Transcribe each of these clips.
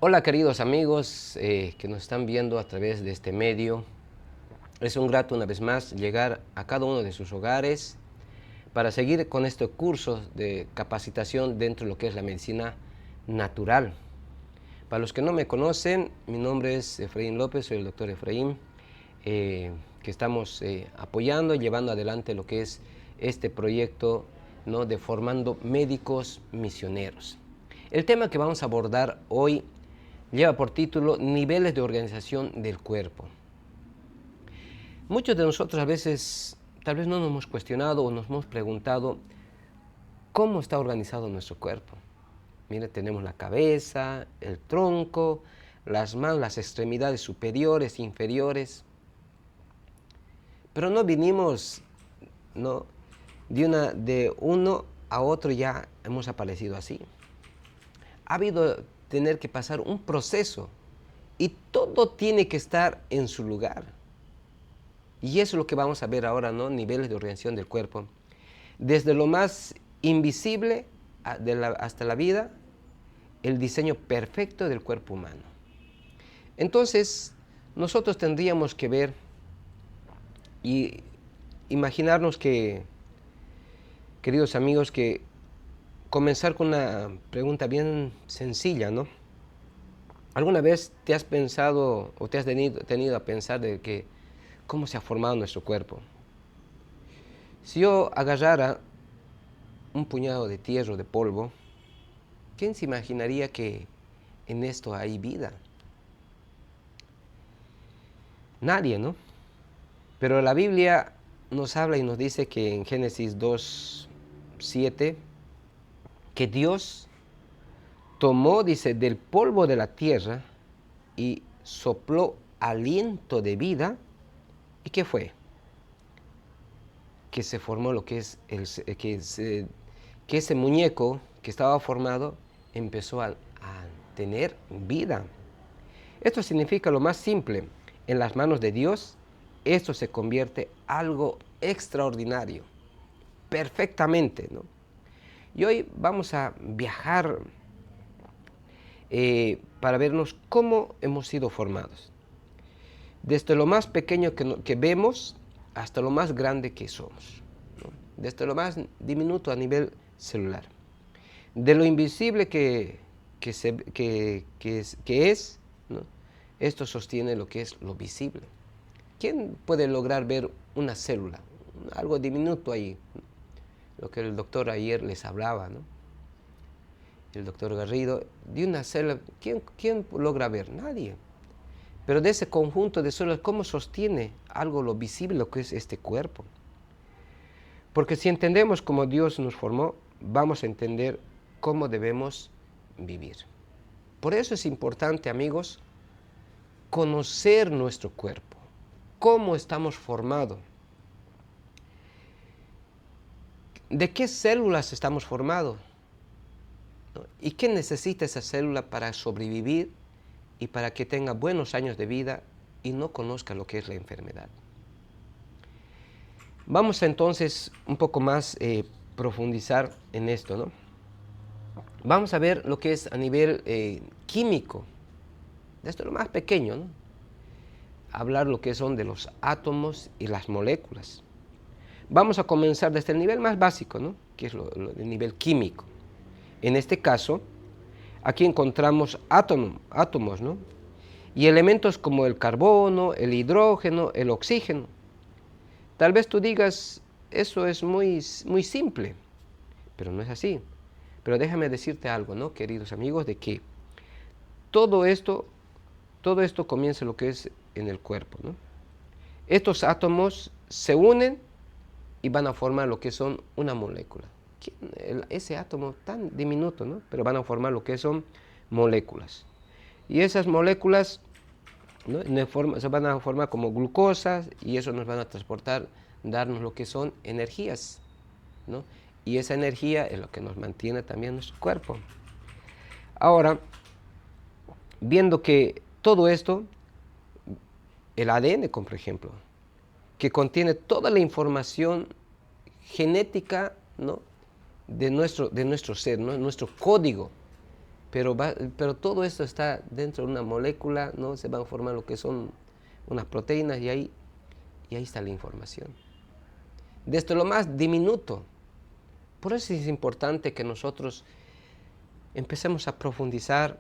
Hola queridos amigos que nos están viendo a través de este medio. Es un grato una vez más llegar a cada uno de sus hogares para seguir con este curso de capacitación dentro de lo que es la medicina natural. Para los que no me conocen, mi nombre es Efraín López, soy el doctor Efraín, que estamos apoyando y llevando adelante lo que es este proyecto, ¿no?, de formando médicos misioneros. El tema que vamos a abordar hoy lleva por título Niveles de organización del cuerpo. Muchos de nosotros a veces tal vez no nos hemos cuestionado o nos hemos preguntado cómo está organizado nuestro cuerpo. Mire, tenemos la cabeza, el tronco, las manos, las extremidades superiores, inferiores. Pero no vinimos, ¿no?, de uno a otro ya hemos aparecido así. Ha habido tener que pasar un proceso y todo tiene que estar en su lugar. Y eso es lo que vamos a ver ahora, ¿no? Niveles de organización del cuerpo. Desde lo más invisible hasta la vida, el diseño perfecto del cuerpo humano. Entonces, nosotros tendríamos que ver y imaginarnos que, queridos amigos, que comenzar con una pregunta bien sencilla, ¿no? ¿Alguna vez te has pensado o te has tenido a pensar de que cómo se ha formado nuestro cuerpo? Si yo agarrara un puñado de tierra o de polvo, ¿quién se imaginaría que en esto hay vida? Nadie, ¿no? Pero la Biblia nos habla y nos dice que en Génesis 2:7, que Dios tomó, dice, del polvo de la tierra y sopló aliento de vida. ¿Y qué fue? Que se formó lo que es que ese muñeco que estaba formado empezó a tener vida. Esto significa lo más simple: en las manos de Dios esto se convierte en algo extraordinario, perfectamente, ¿no? Y hoy vamos a viajar para vernos cómo hemos sido formados, desde lo más pequeño que vemos hasta lo más grande que somos, ¿no? Desde lo más diminuto a nivel celular, de lo invisible que es, ¿no? Esto sostiene lo que es lo visible. ¿Quién puede lograr ver una célula? Algo diminuto ahí, lo que el doctor ayer les hablaba, ¿no? El doctor Garrido, de una célula, ¿quién logra ver? Nadie. Pero de ese conjunto de células, ¿cómo sostiene algo lo visible, lo que es este cuerpo? Porque si entendemos cómo Dios nos formó, vamos a entender cómo debemos vivir. Por eso es importante, amigos, conocer nuestro cuerpo, cómo estamos formados, de qué células estamos formados, ¿no? Y qué necesita esa célula para sobrevivir y para que tenga buenos años de vida y no conozca lo que es la enfermedad. Vamos a entonces un poco más profundizar en esto, ¿no? Vamos a ver lo que es a nivel químico, desde lo más pequeño, ¿no? Hablar lo que son de los átomos y las moléculas. Vamos a comenzar desde el nivel más básico, ¿no?, que es el nivel químico. En este caso, aquí encontramos átomos, ¿no?, y elementos como el carbono, el hidrógeno, el oxígeno. Tal vez tú digas, eso es muy simple, pero no es así. Pero déjame decirte algo, ¿no, queridos amigos, de que todo esto comienza lo que es en el cuerpo, ¿no? Estos átomos se unen y van a formar lo que son una molécula. Ese átomo tan diminuto, ¿no?, pero van a formar lo que son moléculas. Y esas moléculas, ¿no?, se van a formar como glucosa y eso nos van a transportar, darnos lo que son energías, ¿no? Y esa energía es lo que nos mantiene también nuestro cuerpo. Ahora, viendo que todo esto, el ADN, por ejemplo, que contiene toda la información genética, ¿no?, de nuestro ser, ¿no?, nuestro código, pero todo esto está dentro de una molécula, ¿no? Se van a formar lo que son unas proteínas y ahí está la información. Desde lo más diminuto. Por eso es importante que nosotros empecemos a profundizar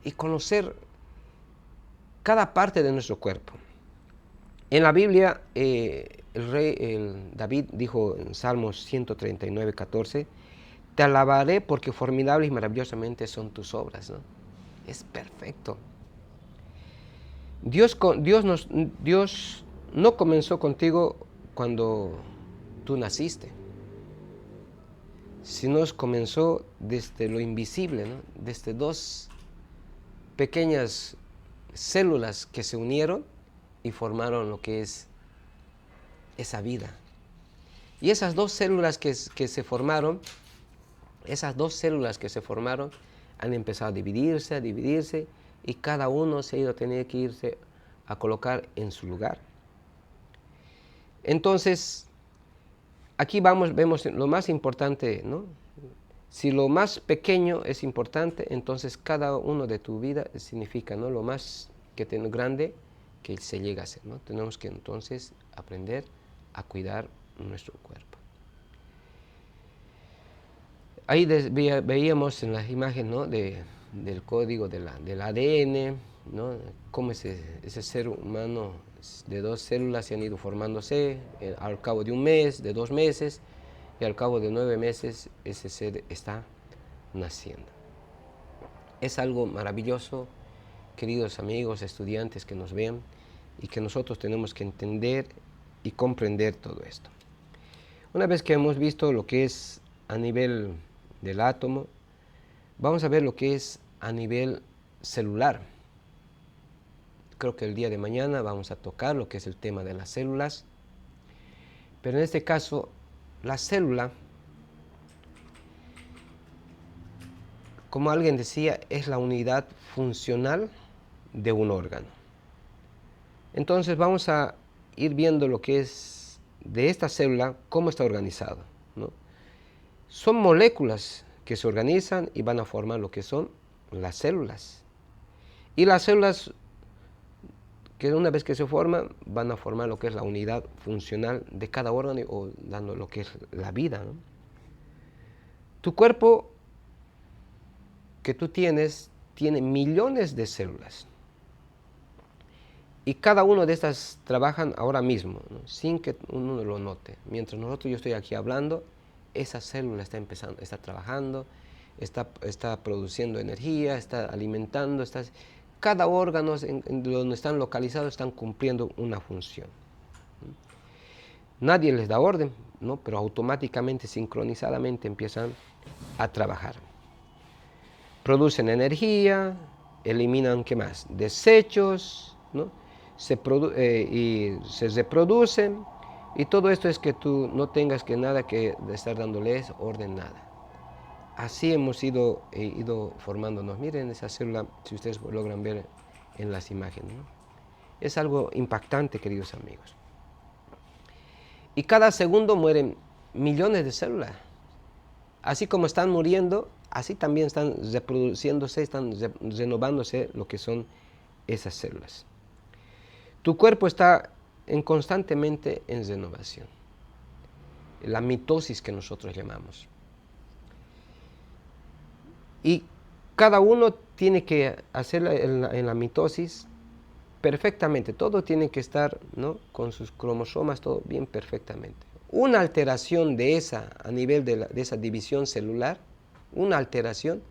y conocer cada parte de nuestro cuerpo. En la Biblia, David dijo en Salmos 139, 14, te alabaré porque formidables y maravillosamente son tus obras, ¿no? Es perfecto. Dios no comenzó contigo cuando tú naciste, sino comenzó desde lo invisible, ¿no? Desde dos pequeñas células que se unieron y formaron lo que es esa vida. Y esas dos células que se formaron, han empezado a dividirse, y cada uno se ha ido a tener que irse a colocar en su lugar. Entonces, aquí vemos lo más importante, ¿no? Si lo más pequeño es importante, entonces cada uno de tu vida significa, ¿no? Lo más grande que se llega a ser, ¿no? Tenemos que entonces aprender a cuidar nuestro cuerpo. Ahí veíamos en las imágenes, ¿no? Del código del ADN, ¿no? Cómo ese ser humano de dos células se han ido formándose al cabo de un mes, de 2 meses, y al cabo de 9 meses ese ser está naciendo. Es algo maravilloso, queridos amigos, estudiantes que nos ven, y que nosotros tenemos que entender y comprender todo esto. Una vez que hemos visto lo que es a nivel del átomo, vamos a ver lo que es a nivel celular. Creo que el día de mañana vamos a tocar lo que es el tema de las células, pero en este caso, la célula, como alguien decía, es la unidad funcional de un órgano. Entonces vamos a ir viendo lo que es de esta célula, cómo está organizado, ¿no? Son moléculas que se organizan y van a formar lo que son las células. Y las células, que una vez que se forman, van a formar lo que es la unidad funcional de cada órgano, o dando lo que es la vida, ¿no? Tu cuerpo que tú tienes tiene millones de células. Y cada una de estas trabajan ahora mismo, ¿no? Sin que uno lo note. Mientras yo estoy aquí hablando, esa célula está trabajando, está produciendo energía, está alimentando, cada órgano donde están localizados están cumpliendo una función. Nadie les da orden, ¿no? Pero automáticamente, sincronizadamente empiezan a trabajar. Producen energía, eliminan, ¿qué más? Desechos, ¿no? Y se reproducen, y todo esto es que tú no tengas nada que estar dándoles orden, nada. Así hemos ido formándonos. Miren esa célula, si ustedes logran ver en las imágenes, ¿no? Es algo impactante, queridos amigos. Y cada segundo mueren millones de células. Así como están muriendo, así también están reproduciéndose, están renovándose lo que son esas células. Tu cuerpo está constantemente en renovación. La mitosis que nosotros llamamos. Y cada uno tiene que hacer en la mitosis perfectamente. Todo tiene que estar, ¿no? Con sus cromosomas, todo bien perfectamente. Una alteración de esa, a nivel de esa división celular, una alteración,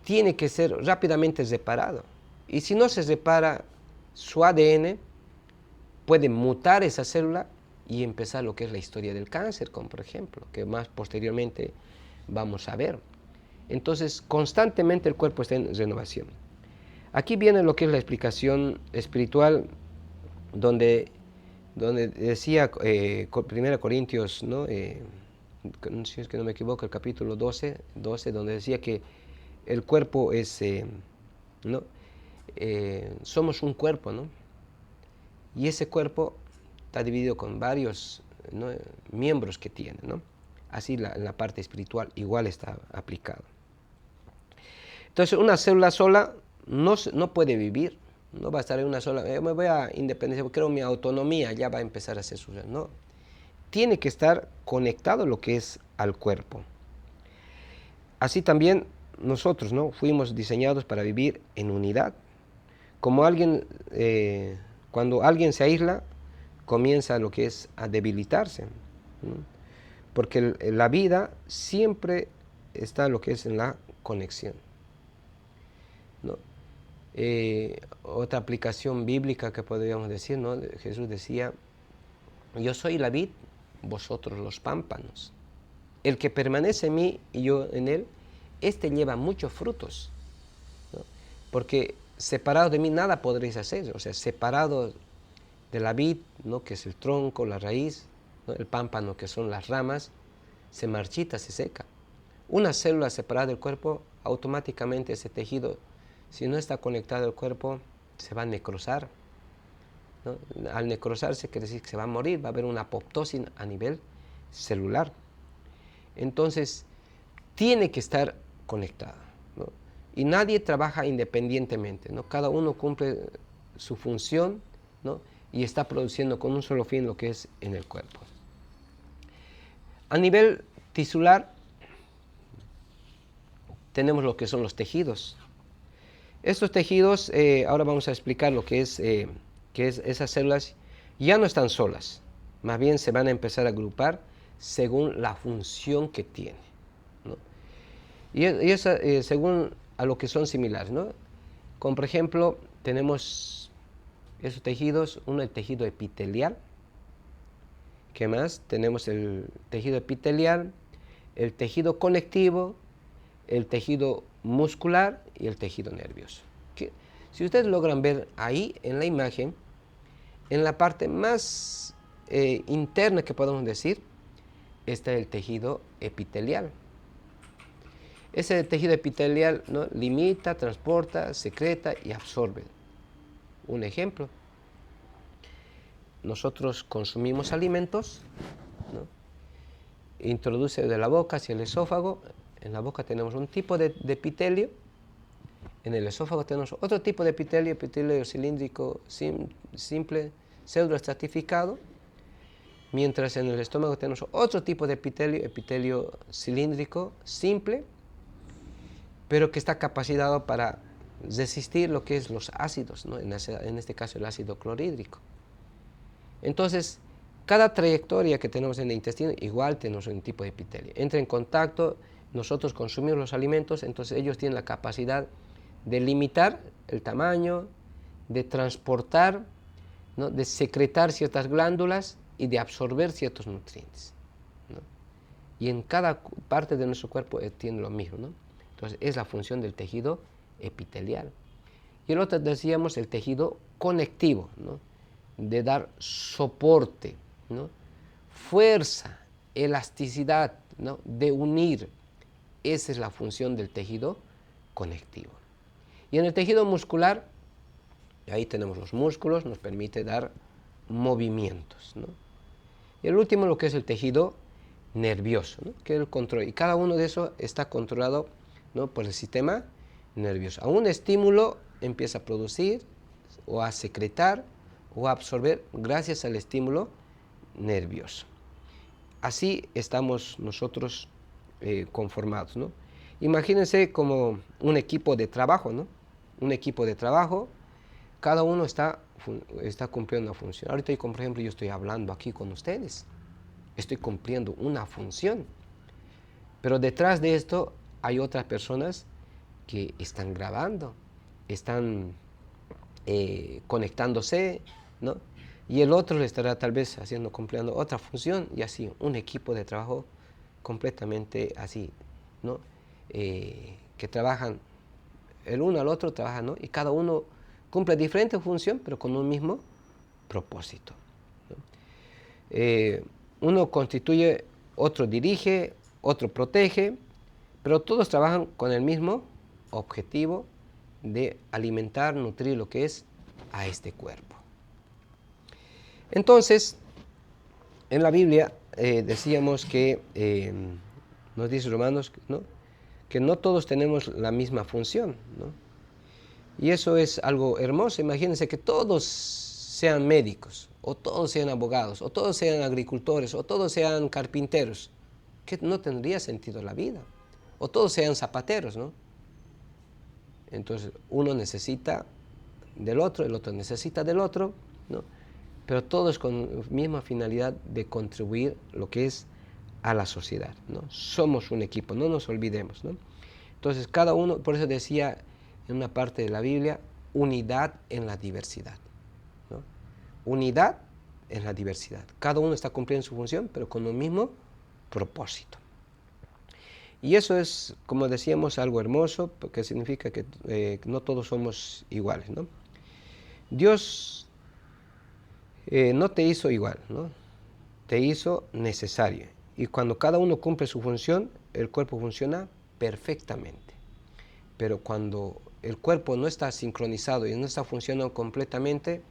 tiene que ser rápidamente reparado. Y si no se repara su ADN, puede mutar esa célula y empezar lo que es la historia del cáncer, como por ejemplo, que más posteriormente vamos a ver. Entonces, constantemente el cuerpo está en renovación. Aquí viene lo que es la explicación espiritual, donde decía 1 Corintios, ¿no? Si es que no me equivoco, el capítulo 12, donde decía que el cuerpo es, ¿no? Somos un cuerpo, ¿no? Y ese cuerpo está dividido con varios, ¿no? miembros que tiene, ¿no? Así en la parte espiritual igual está aplicado. Entonces, una célula sola no puede vivir, no va a estar en una sola, me voy a independizar, creo mi autonomía ya va a empezar a ser suya, no. Tiene que estar conectado lo que es al cuerpo. Así también nosotros, ¿no? Fuimos diseñados para vivir en unidad. Como cuando alguien se aísla, comienza lo que es a debilitarse, ¿no? Porque la vida siempre está lo que es en la conexión, ¿no? Otra aplicación bíblica que podríamos decir, ¿no? Jesús decía, yo soy la vid, vosotros los pámpanos. El que permanece en mí y yo en él, este lleva muchos frutos, ¿no? Porque separado de mí nada podréis hacer, o sea, separado de la vid, ¿no? Que es el tronco, la raíz, ¿no? El pámpano, que son las ramas, se marchita, se seca. Una célula separada del cuerpo, automáticamente ese tejido, si no está conectado al cuerpo, se va a necrosar, ¿no? Al necrosarse quiere decir que se va a morir, va a haber una apoptosis a nivel celular. Entonces, tiene que estar conectada, ¿no? Y nadie trabaja independientemente, ¿no? Cada uno cumple su función, ¿no? Y está produciendo con un solo fin lo que es en el cuerpo. A nivel tisular, tenemos lo que son los tejidos. Estos tejidos, ahora vamos a explicar lo que es esas células ya no están solas, más bien se van a empezar a agrupar según la función que tiene, ¿no? Y esa, según a lo que son similares, ¿no? Como por ejemplo, tenemos esos tejidos, uno el tejido epitelial. ¿Qué más? Tenemos el tejido epitelial, el tejido conectivo, el tejido muscular y el tejido nervioso. Si ustedes logran ver ahí en la imagen, en la parte más interna que podemos decir, está el tejido epitelial. Ese tejido epitelial, ¿no? Limita, transporta, secreta y absorbe. Un ejemplo, nosotros consumimos alimentos, ¿no? Introduce de la boca hacia el esófago. En la boca tenemos un tipo de epitelio, en el esófago tenemos otro tipo de epitelio cilíndrico simple, pseudoestratificado, mientras en el estómago tenemos otro tipo de epitelio cilíndrico simple, pero que está capacitado para resistir lo que es los ácidos, ¿no? En este caso el ácido clorhídrico. Entonces, cada trayectoria que tenemos en el intestino, igual tenemos un tipo de epitelio. Entra en contacto, nosotros consumimos los alimentos, entonces ellos tienen la capacidad de limitar el tamaño, de transportar, ¿no? De secretar ciertas glándulas y de absorber ciertos nutrientes, ¿no? Y en cada parte de nuestro cuerpo tiene lo mismo, ¿no? Entonces, es la función del tejido epitelial. Y el otro, decíamos, el tejido conectivo, ¿no? De dar soporte, ¿no? Fuerza, elasticidad, ¿no? De unir. Esa es la función del tejido conectivo. Y en el tejido muscular, ahí tenemos los músculos, nos permite dar movimientos, ¿no? Y el último, lo que es el tejido nervioso, ¿no? Que es el control. Y cada uno de esos está controlado, ¿no? Por el sistema nervioso. A un estímulo empieza a producir o a secretar o a absorber gracias al estímulo nervioso. Así estamos nosotros conformados, ¿no? Imagínense como un equipo de trabajo, ¿no? Un equipo de trabajo, cada uno está cumpliendo una función. Ahorita, por ejemplo, yo estoy hablando aquí con ustedes, estoy cumpliendo una función, pero detrás de esto hay otras personas que están grabando, están conectándose, ¿no? Y el otro le estará tal vez cumpliendo otra función, y así un equipo de trabajo completamente así, ¿no? Que trabajan, el uno al otro trabajan, ¿no? Y cada uno cumple diferente función, pero con un mismo propósito, ¿no? Uno constituye, otro dirige, otro protege, pero todos trabajan con el mismo objetivo de alimentar, nutrir lo que es a este cuerpo. Entonces, en la Biblia decíamos que, nos dice Romanos, ¿no? que no todos tenemos la misma función, ¿no? Y eso es algo hermoso. Imagínense que todos sean médicos, o todos sean abogados, o todos sean agricultores, o todos sean carpinteros, que no tendría sentido la vida. O todos sean zapateros, ¿no? Entonces uno necesita del otro, el otro necesita del otro, ¿no? Pero todos con la misma finalidad de contribuir lo que es a la sociedad, ¿no? Somos un equipo, no nos olvidemos, ¿no? Entonces cada uno, por eso decía en una parte de la Biblia, unidad en la diversidad, ¿no? Unidad en la diversidad. Cada uno está cumpliendo su función, pero con un mismo propósito. Y eso es, como decíamos, algo hermoso, porque significa que no todos somos iguales, ¿no? Dios no te hizo igual, ¿no? Te hizo necesario. Y cuando cada uno cumple su función, el cuerpo funciona perfectamente. Pero cuando el cuerpo no está sincronizado y no está funcionando completamente,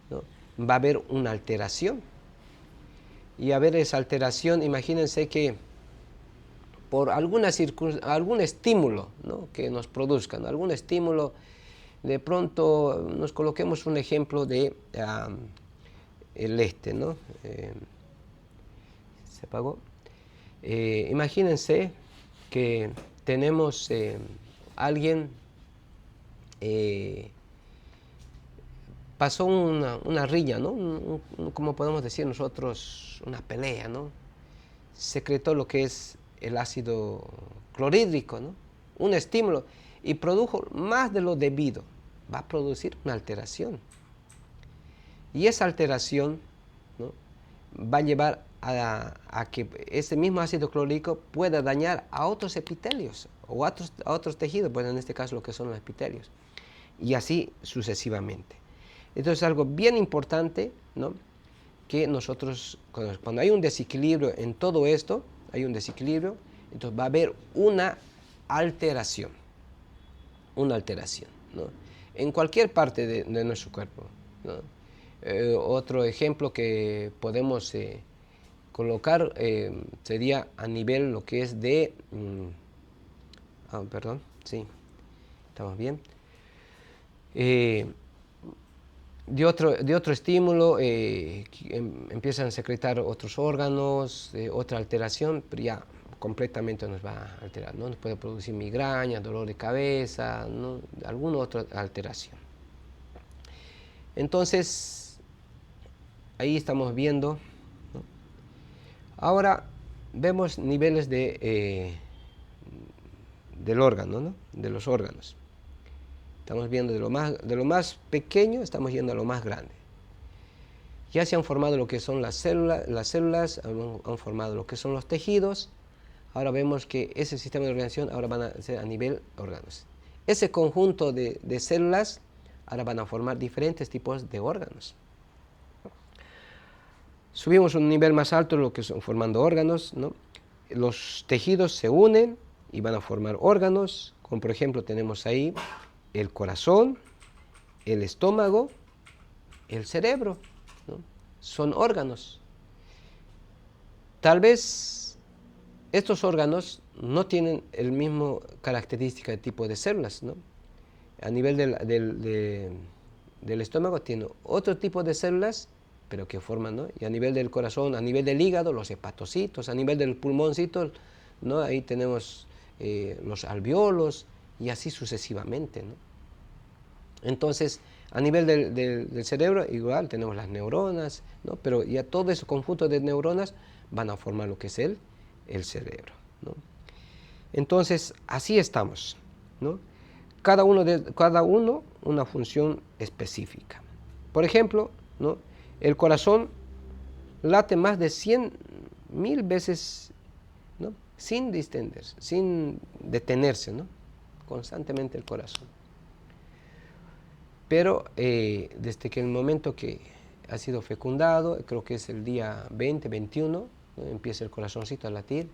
¿no? Va a haber una alteración. Y a ver esa alteración, imagínense que por algún estímulo, ¿no? Que nos produzcan, algún estímulo, de pronto nos coloquemos un ejemplo de ¿no? Se apagó. Imagínense que tenemos alguien, pasó una riña, ¿no? Como podemos decir nosotros, una pelea, ¿no? Secretó lo que es el ácido clorhídrico, ¿no? Un estímulo, y produjo más de lo debido. Va a producir una alteración. Y esa alteración, ¿no? Va a llevar a que ese mismo ácido clorhídrico pueda dañar a otros epitelios o a otros tejidos, pues en este caso lo que son los epitelios, y así sucesivamente. Entonces es algo bien importante, ¿no? Que nosotros, cuando hay un desequilibrio en todo esto, entonces va a haber una alteración, ¿no? En cualquier parte de nuestro cuerpo, ¿no? Otro ejemplo que podemos colocar sería a nivel lo que es de, perdón, sí, estamos bien. De otro estímulo empiezan a secretar otros órganos, otra alteración, pero ya completamente nos va a alterar, ¿no? Nos puede producir migraña, dolor de cabeza, ¿no? Alguna otra alteración. Entonces, ahí estamos viendo, ¿no? Ahora vemos niveles del órgano, ¿no? De los órganos. Estamos viendo de lo más pequeño, estamos yendo a lo más grande. Ya se han formado lo que son las células han formado lo que son los tejidos. Ahora vemos que ese sistema de organización ahora van a ser a nivel órganos. Ese conjunto de células ahora van a formar diferentes tipos de órganos. Subimos un nivel más alto, lo que son formando órganos, ¿no? Los tejidos se unen y van a formar órganos, como por ejemplo tenemos ahí el corazón, el estómago, el cerebro, ¿no? Son órganos. Tal vez estos órganos no tienen el mismo característica de tipo de células, ¿no? A nivel del estómago tiene otro tipo de células, pero que forman, ¿no? Y a nivel del corazón, a nivel del hígado, los hepatocitos, a nivel del pulmoncito, ¿no? Ahí tenemos los alveolos y así sucesivamente, ¿no? Entonces, a nivel del cerebro, igual tenemos las neuronas, ¿no? Pero ya todo ese conjunto de neuronas van a formar lo que es el cerebro, ¿no? Entonces, así estamos, ¿no? Cada uno una función específica. Por ejemplo, ¿no? El corazón late más de 100.000 veces, ¿no? Sin detenerse, ¿no? Constantemente el corazón. Pero desde que el momento que ha sido fecundado, creo que es el día 20, 21, ¿no? Empieza el corazoncito a latir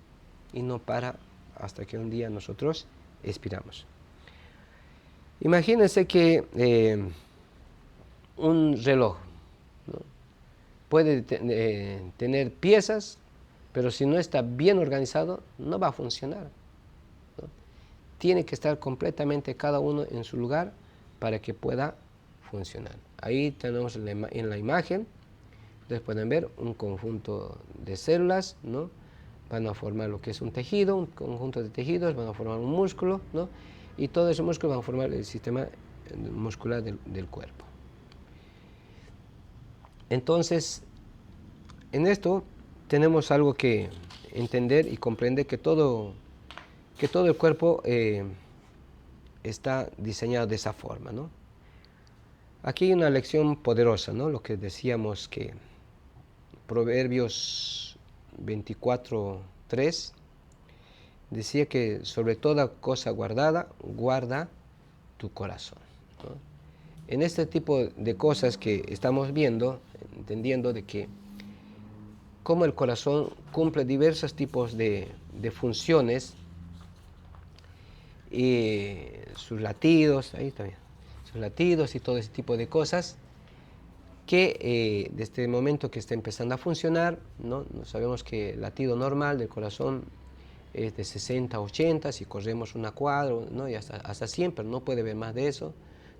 y no para hasta que un día nosotros expiramos. Imagínense que un reloj, ¿no? Puede tener piezas, pero si no está bien organizado, no va a funcionar, ¿no? tiene que estar completamente cada uno en su lugar para que pueda funcionar. Ahí tenemos en la imagen, ustedes pueden ver un conjunto de células, ¿no? Van a formar lo que es un tejido, un conjunto de tejidos, van a formar un músculo, ¿no? Y todo ese músculo va a formar el sistema muscular del cuerpo. Entonces, en esto tenemos algo que entender y comprender que todo el cuerpo está diseñado de esa forma, ¿no? Aquí hay una lección poderosa, ¿no? Lo que decíamos que Proverbios 24:3 decía que sobre toda cosa guardada, guarda tu corazón, ¿no? En este tipo de cosas que estamos viendo, entendiendo de que cómo el corazón cumple diversos tipos de funciones y sus latidos, ahí está bien, sus latidos y todo ese tipo de cosas, que desde el momento que está empezando a funcionar, ¿no? Sabemos que el latido normal del corazón es de 60 a 80, si corremos una cuadra, ¿no? Y hasta 100, pero no puede ver más de eso,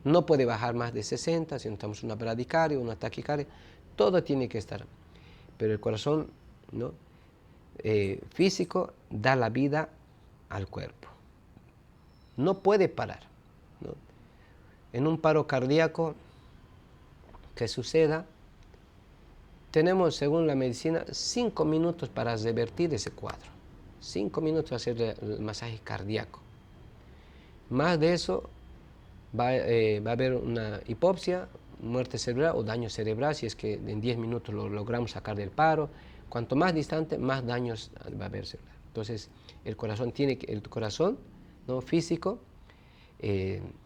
no puede bajar más de 60, si notamos una bradicardia, una taquicardia, todo tiene que estar. Pero el corazón, ¿no? Físico da la vida al cuerpo, no puede parar, ¿no? En un paro cardíaco que suceda, tenemos, según la medicina, 5 minutos para revertir ese cuadro. 5 minutos para hacer el masaje cardíaco. Más de eso, va a haber una hipopsia, muerte cerebral o daño cerebral, si es que en 10 minutos lo logramos sacar del paro. Cuanto más distante, más daños va a haber cerebral. Entonces, el corazón, ¿no? Físico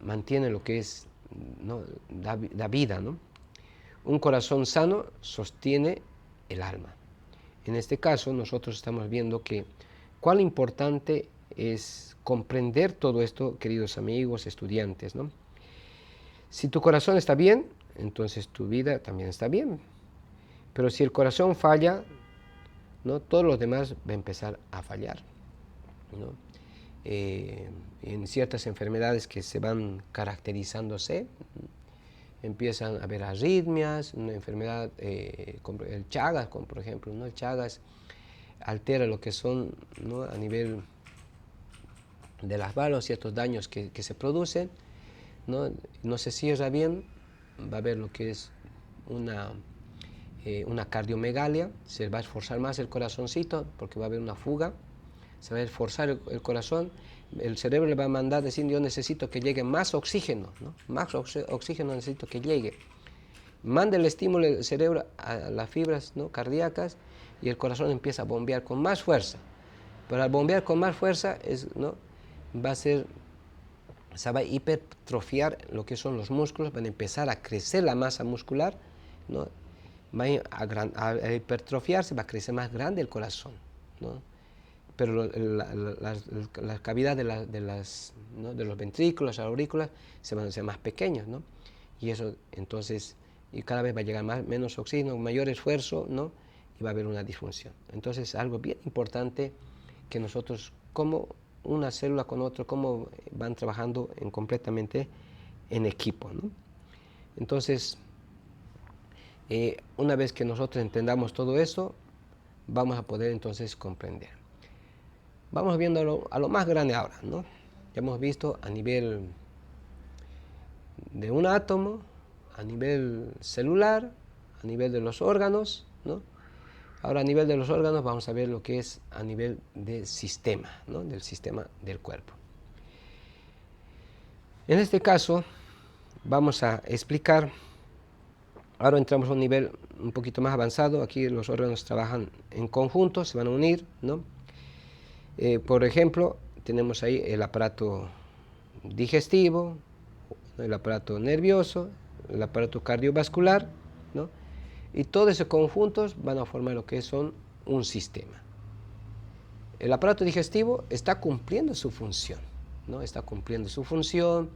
mantiene lo que es, ¿no? da vida, ¿no? Un corazón sano sostiene el alma. En este caso, nosotros estamos viendo que cuán importante es comprender todo esto, queridos amigos, estudiantes, ¿no? Si tu corazón está bien, entonces tu vida también está bien. Pero si el corazón falla, ¿no? Todos los demás va a empezar a fallar, ¿no? En ciertas enfermedades que se van caracterizándose, empiezan a haber arritmias, una enfermedad como el Chagas, como por ejemplo, ¿no? El Chagas altera lo que son, ¿no? A nivel de las válvulas, ciertos daños que se producen, no se cierra bien, va a haber lo que es una cardiomegalia, se va a esforzar más el corazoncito porque va a haber una fuga, se va a esforzar el corazón, el cerebro le va a mandar decir: yo necesito que llegue más oxígeno, ¿no? Más oxígeno necesito que llegue. Manda el estímulo del cerebro a las fibras, ¿no? cardíacas, y el corazón empieza a bombear con más fuerza. Pero al bombear con más fuerza, ¿no? Se va a hipertrofiar lo que son los músculos, van a empezar a crecer la masa muscular, ¿no? Va a hipertrofiarse, va a crecer más grande el corazón, ¿no? Pero la cavidad de los ventrículos, las aurículas, se van a hacer más pequeños, ¿no? Y eso, entonces, y cada vez va a llegar menos oxígeno, mayor esfuerzo, ¿no? Y va a haber una disfunción. Entonces, algo bien importante que nosotros, como una célula con otra, cómo van trabajando completamente en equipo, ¿no? Entonces, una vez que nosotros entendamos todo eso, vamos a poder entonces comprender. Vamos viendo a lo más grande ahora, ¿no? Ya hemos visto a nivel de un átomo, a nivel celular, a nivel de los órganos, ¿no? Ahora, a nivel de los órganos, vamos a ver lo que es a nivel del sistema, ¿no? Del sistema del cuerpo. En este caso, vamos a explicar, ahora entramos a un nivel un poquito más avanzado. Aquí los órganos trabajan en conjunto, se van a unir, ¿no? Por ejemplo, tenemos ahí el aparato digestivo, el aparato nervioso, el aparato cardiovascular, ¿no? Y todos esos conjuntos van a formar lo que son un sistema. El aparato digestivo está cumpliendo su función, ¿no? Está cumpliendo su función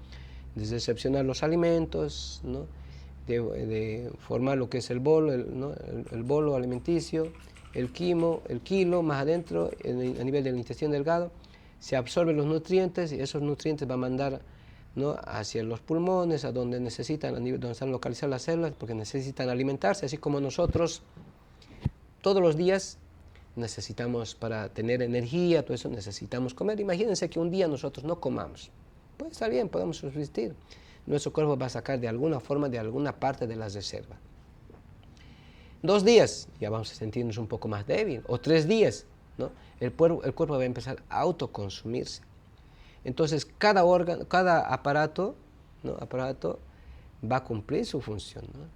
de recepcionar los alimentos, ¿no? de formar lo que es el bolo, ¿no? el bolo alimenticio, el quimo, el kilo, más adentro, a nivel del intestino delgado, se absorben los nutrientes y esos nutrientes van a mandar, ¿no?, hacia los pulmones, a donde necesitan, a nivel, donde están localizadas las células, porque necesitan alimentarse, así como nosotros todos los días necesitamos, para tener energía, todo eso necesitamos comer. Imagínense que un día nosotros no comamos. Puede estar bien, podemos subsistir. Nuestro cuerpo va a sacar de alguna forma, de alguna parte de las reservas. 2 días, ya vamos a sentirnos un poco más débil. O 3 días, ¿no? El cuerpo va a empezar a autoconsumirse. Entonces, cada órgano, cada aparato, ¿no?, va a cumplir su función, ¿no?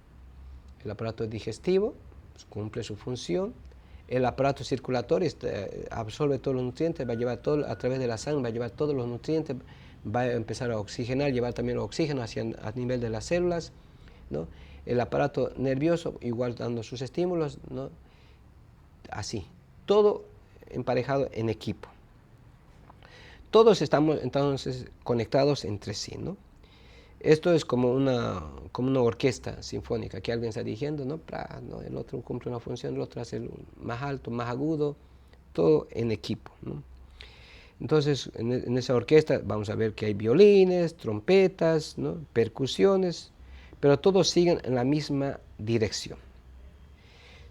El aparato digestivo, pues, cumple su función. El aparato circulatorio absorbe todos los nutrientes, va a llevar todo a través de la sangre, va a llevar todos los nutrientes, va a empezar a oxigenar, llevar también el oxígeno a nivel de las células, ¿no? El aparato nervioso, igual dando sus estímulos, ¿no? Así, todo emparejado en equipo. Todos estamos entonces conectados entre sí, ¿no? Esto es como una orquesta sinfónica que alguien está dirigiendo, ¿no? ¿no? El otro cumple una función, el otro hace el más alto, más agudo, todo en equipo, ¿no? Entonces, en esa orquesta vamos a ver que hay violines, trompetas, ¿no?, percusiones, pero todos siguen en la misma dirección.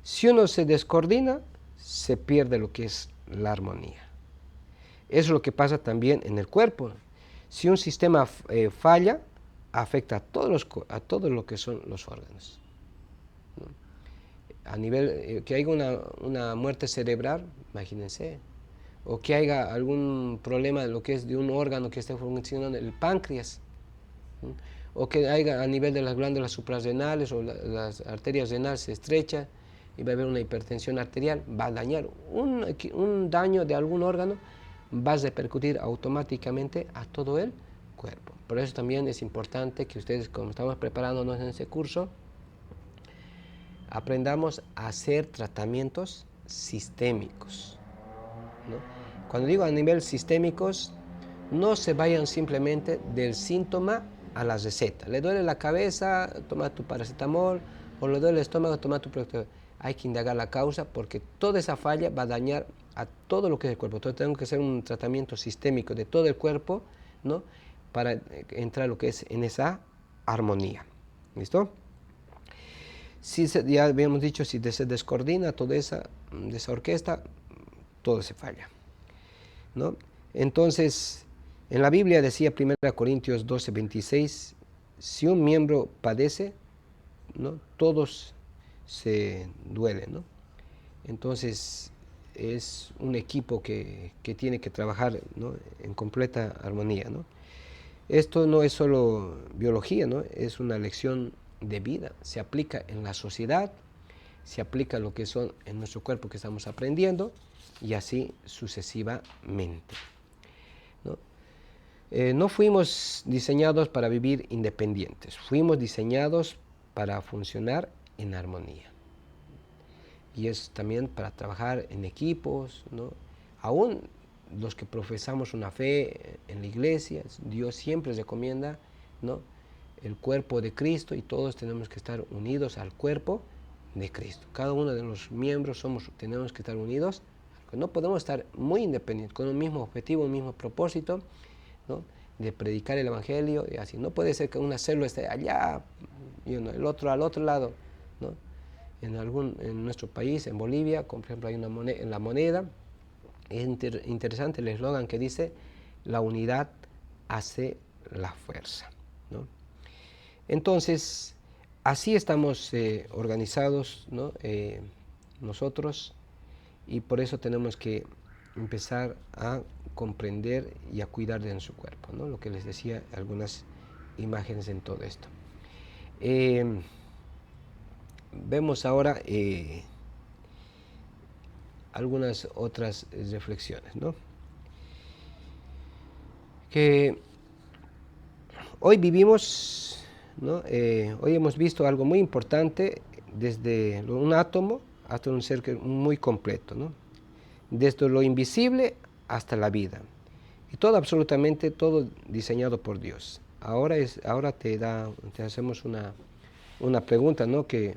Si uno se descoordina, se pierde lo que es la armonía. Eso es lo que pasa también en el cuerpo. Si un sistema falla, afecta a todo lo que son los órganos, ¿no? A nivel, que haya una muerte cerebral, imagínense, o que haya algún problema de lo que es de un órgano que esté funcionando, el páncreas, ¿no?, o que haya a nivel de las glándulas suprarrenales o las arterias renales se estrechan y va a haber una hipertensión arterial, va a dañar un daño de algún órgano, va a repercutir automáticamente a todo el cuerpo. Por eso también es importante que ustedes, como estamos preparándonos en ese curso, aprendamos a hacer tratamientos sistémicos, ¿no? Cuando digo a nivel sistémicos, no se vayan simplemente del síntoma a la receta. Le duele la cabeza, toma tu paracetamol, o le duele el estómago, toma tu protector. Hay que indagar la causa porque toda esa falla va a dañar a todo lo que es el cuerpo. Entonces tenemos que hacer un tratamiento sistémico de todo el cuerpo, ¿no?, para entrar lo que es en esa armonía. ¿Listo? Si ya habíamos dicho, si se descoordina toda esa orquesta, todo se falla, ¿no? Entonces, en la Biblia decía 1 Corintios 12:26, si un miembro padece, ¿no?, todos se duelen, ¿no? Entonces, es un equipo que tiene que trabajar, ¿no?, en completa armonía, ¿no? Esto no es solo biología, ¿no?, es una lección de vida. Se aplica en la sociedad, se aplica lo que son en nuestro cuerpo que estamos aprendiendo y así sucesivamente, ¿no? No fuimos diseñados para vivir independientes, fuimos diseñados para funcionar en armonía. Y es también para trabajar en equipos, ¿no? Aún los que profesamos una fe en la iglesia, Dios siempre recomienda, ¿no?, el cuerpo de Cristo, y todos tenemos que estar unidos al cuerpo de Cristo. Cada uno de los miembros tenemos que estar unidos. No podemos estar muy independientes, con un mismo objetivo, un mismo propósito, ¿no?, de predicar el evangelio, y así. No puede ser que una célula esté allá y el otro al otro lado, ¿no? En nuestro país, en Bolivia, por ejemplo, hay una moneda, en la moneda, es interesante el eslogan que dice: la unidad hace la fuerza, ¿no? Entonces, así estamos organizados, ¿no?, nosotros, y por eso tenemos que empezar a comprender y a cuidar de nuestro cuerpo, ¿no? Lo que les decía, algunas imágenes en todo esto. Vemos ahora algunas otras reflexiones, ¿no? Que hoy vivimos, ¿no?, hoy hemos visto algo muy importante, desde un átomo hasta un ser muy completo, ¿no?, desde lo invisible hasta la vida, y todo, absolutamente todo, diseñado por Dios. Ahora te hacemos una pregunta, ¿no?, que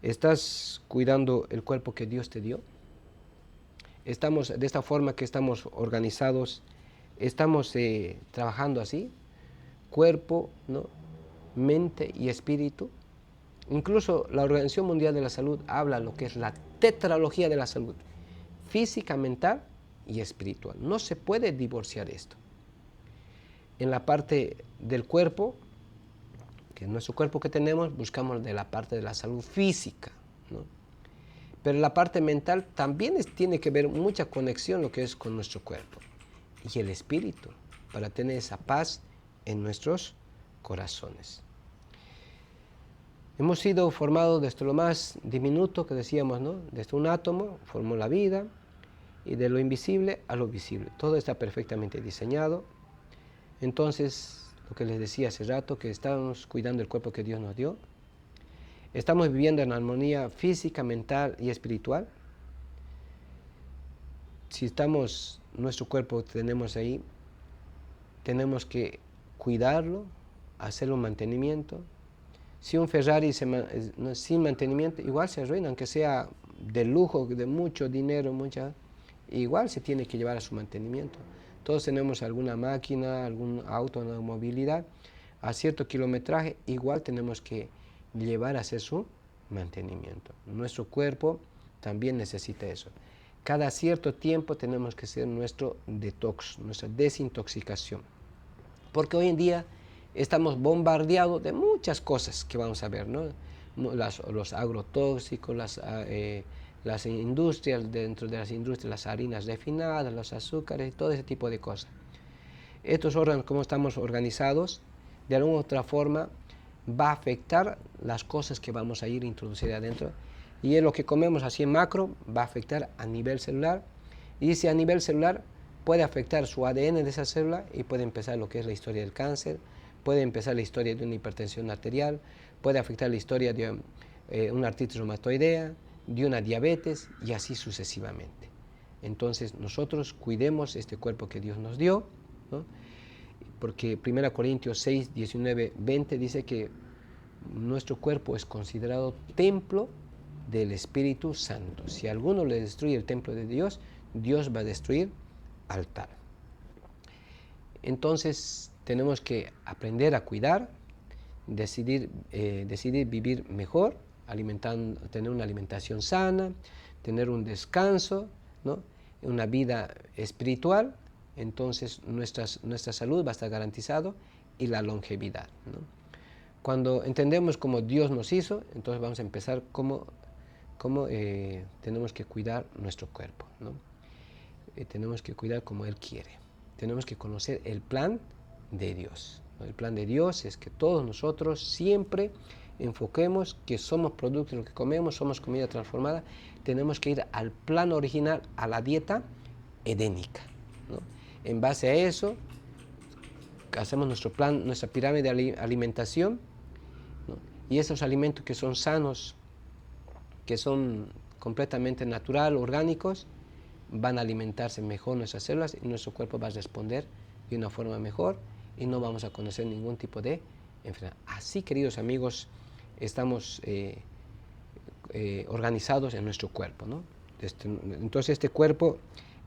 ¿estás cuidando el cuerpo que Dios te dio? estamos de esta forma que estamos organizados, estamos trabajando así, cuerpo, ¿no? Mente y espíritu. Incluso la Organización Mundial de la Salud habla de lo que es la tetralogía de la salud, física, mental y espiritual. No se puede divorciar esto. En la parte del cuerpo, que es nuestro cuerpo que tenemos, buscamos de la parte de la salud física, ¿no? Pero la parte mental también tiene que ver mucha conexión lo que es con nuestro cuerpo y el espíritu, para tener esa paz en nuestros corazones. Hemos sido formados desde lo más diminuto que decíamos, ¿no? Desde un átomo formó la vida, y de lo invisible a lo visible. Todo está perfectamente diseñado. Entonces, lo que les decía hace rato, que estamos cuidando el cuerpo que Dios nos dio. Estamos viviendo en armonía física, mental y espiritual. Si nuestro cuerpo tenemos ahí, tenemos que cuidarlo, hacerle un mantenimiento. Si un Ferrari sin mantenimiento, igual se arruina, aunque sea de lujo, de mucho dinero, igual se tiene que llevar a su mantenimiento. Todos tenemos alguna máquina, algún auto, una movilidad, a cierto kilometraje, igual tenemos que llevar a hacer su mantenimiento. Nuestro cuerpo también necesita eso. Cada cierto tiempo tenemos que hacer nuestro detox, nuestra desintoxicación. Porque hoy en día estamos bombardeados de muchas cosas que vamos a ver, ¿no? Los agrotóxicos, las industrias, dentro de las industrias, las harinas refinadas, los azúcares, todo ese tipo de cosas. Estos órganos, como estamos organizados, de alguna u otra forma va a afectar las cosas que vamos a ir a introducir adentro, y es lo que comemos así en macro, va a afectar a nivel celular, y si a nivel celular puede afectar su ADN de esa célula y puede empezar lo que es la historia del cáncer, puede empezar la historia de una hipertensión arterial, puede afectar la historia de una artritis reumatoidea, de una diabetes y así sucesivamente. Entonces nosotros cuidemos este cuerpo que Dios nos dio, ¿no? Porque 1 Corintios 6, 19, 20 dice que nuestro cuerpo es considerado templo del Espíritu Santo. Si alguno le destruye el templo de Dios, Dios va a destruir altar. Entonces tenemos que aprender a cuidar, decidir vivir mejor, tener una alimentación sana, tener un descanso, ¿no? Una vida espiritual. Entonces nuestra salud va a estar garantizada y la longevidad, ¿no? Cuando entendemos cómo Dios nos hizo, entonces vamos a empezar cómo tenemos que cuidar nuestro cuerpo, ¿no? Tenemos que cuidar como Él quiere. Tenemos que conocer el plan de Dios, ¿no? El plan de Dios es que todos nosotros siempre enfoquemos que somos producto de lo que comemos, somos comida transformada. Tenemos que ir al plan original, a la dieta edénica, ¿no? En base a eso, hacemos nuestro plan, nuestra pirámide de alimentación, ¿no? Y esos alimentos que son sanos, que son completamente natural, orgánicos, van a alimentarse mejor nuestras células y nuestro cuerpo va a responder de una forma mejor y no vamos a conocer ningún tipo de enfermedad. Así, queridos amigos, estamos organizados en nuestro cuerpo, ¿no? Entonces este cuerpo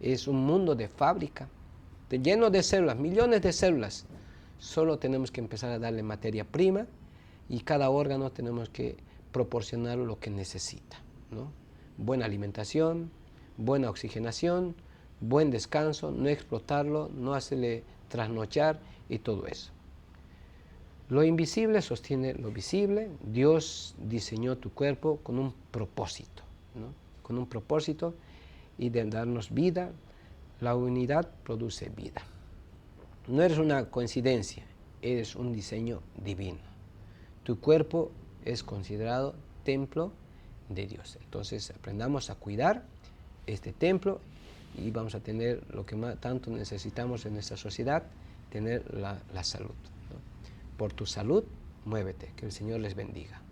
es un mundo de fábrica, lleno de células, millones de células. Solo tenemos que empezar a darle materia prima y cada órgano tenemos que proporcionar lo que necesita, ¿no? Buena alimentación, buena oxigenación, buen descanso, no explotarlo, no hacerle trasnochar y todo eso. Lo invisible sostiene lo visible. Dios diseñó tu cuerpo con un propósito, ¿no? Con un propósito y de darnos vida. La unidad produce vida. No eres una coincidencia, eres un diseño divino. Tu cuerpo es considerado templo de Dios. Entonces aprendamos a cuidar este templo y vamos a tener lo que tanto necesitamos en nuestra sociedad, tener la salud, ¿no? Por tu salud, muévete. Que el Señor les bendiga.